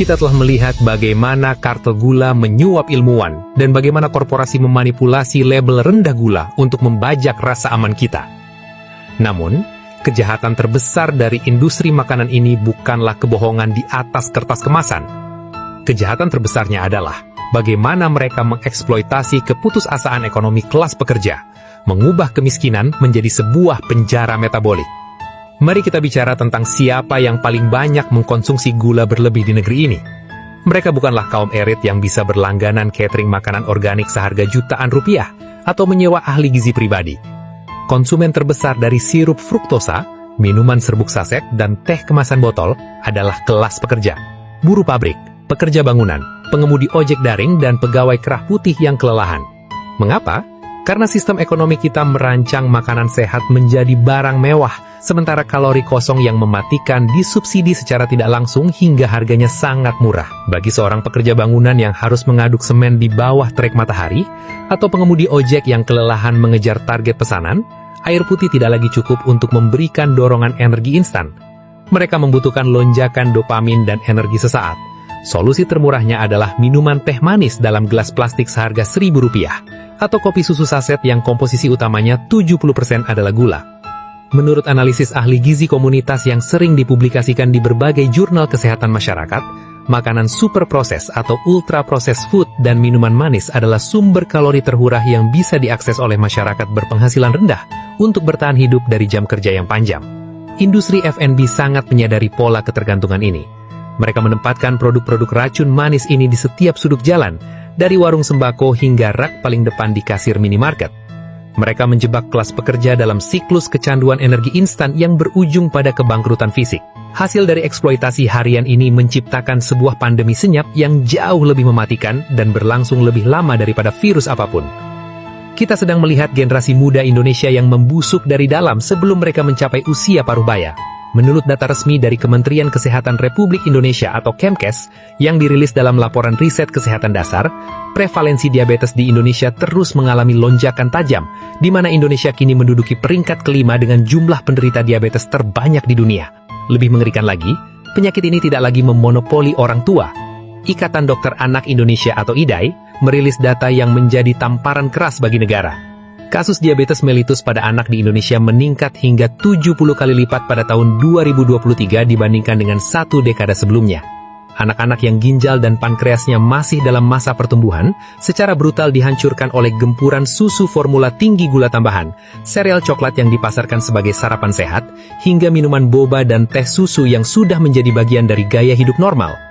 kita telah melihat bagaimana kartel gula menyuap ilmuwan dan bagaimana korporasi memanipulasi label rendah gula untuk membajak rasa aman kita. Namun, kejahatan terbesar dari industri makanan ini bukanlah kebohongan di atas kertas kemasan. Kejahatan terbesarnya adalah bagaimana mereka mengeksploitasi keputusasaan ekonomi kelas pekerja, mengubah kemiskinan menjadi sebuah penjara metabolik. Mari kita bicara tentang siapa yang paling banyak mengkonsumsi gula berlebih di negeri ini. Mereka bukanlah kaum elit yang bisa berlangganan catering makanan organik seharga jutaan rupiah atau menyewa ahli gizi pribadi. Konsumen terbesar dari sirup fruktosa, minuman serbuk saset, dan teh kemasan botol adalah kelas pekerja, buruh pabrik, pekerja bangunan, pengemudi ojek daring, dan pegawai kerah putih yang kelelahan. Mengapa? Karena sistem ekonomi kita merancang makanan sehat menjadi barang mewah, sementara kalori kosong yang mematikan disubsidi secara tidak langsung hingga harganya sangat murah. Bagi seorang pekerja bangunan yang harus mengaduk semen di bawah terik matahari, atau pengemudi ojek yang kelelahan mengejar target pesanan, air putih tidak lagi cukup untuk memberikan dorongan energi instan. Mereka membutuhkan lonjakan dopamin dan energi sesaat. Solusi termurahnya adalah minuman teh manis dalam gelas plastik seharga Rp1.000, atau kopi susu saset yang komposisi utamanya 70% adalah gula. Menurut analisis ahli gizi komunitas yang sering dipublikasikan di berbagai jurnal kesehatan masyarakat, makanan super proses atau ultra processed food dan minuman manis adalah sumber kalori termurah yang bisa diakses oleh masyarakat berpenghasilan rendah untuk bertahan hidup dari jam kerja yang panjang. Industri F&B sangat menyadari pola ketergantungan ini. Mereka menempatkan produk-produk racun manis ini di setiap sudut jalan, dari warung sembako hingga rak paling depan di kasir minimarket. Mereka menjebak kelas pekerja dalam siklus kecanduan energi instan yang berujung pada kebangkrutan fisik. Hasil dari eksploitasi harian ini menciptakan sebuah pandemi senyap yang jauh lebih mematikan dan berlangsung lebih lama daripada virus apapun. Kita sedang melihat generasi muda Indonesia yang membusuk dari dalam sebelum mereka mencapai usia paruh baya. Menurut data resmi dari Kementerian Kesehatan Republik Indonesia atau Kemkes yang dirilis dalam laporan riset kesehatan dasar, prevalensi diabetes di Indonesia terus mengalami lonjakan tajam, di mana Indonesia kini menduduki peringkat kelima dengan jumlah penderita diabetes terbanyak di dunia. Lebih mengerikan lagi, penyakit ini tidak lagi memonopoli orang tua. Ikatan Dokter Anak Indonesia atau IDAI merilis data yang menjadi tamparan keras bagi negara. Kasus diabetes mellitus pada anak di Indonesia meningkat hingga 70 kali lipat pada tahun 2023 dibandingkan dengan satu dekade sebelumnya. Anak-anak yang ginjal dan pankreasnya masih dalam masa pertumbuhan secara brutal dihancurkan oleh gempuran susu formula tinggi gula tambahan, sereal coklat yang dipasarkan sebagai sarapan sehat, hingga minuman boba dan teh susu yang sudah menjadi bagian dari gaya hidup normal.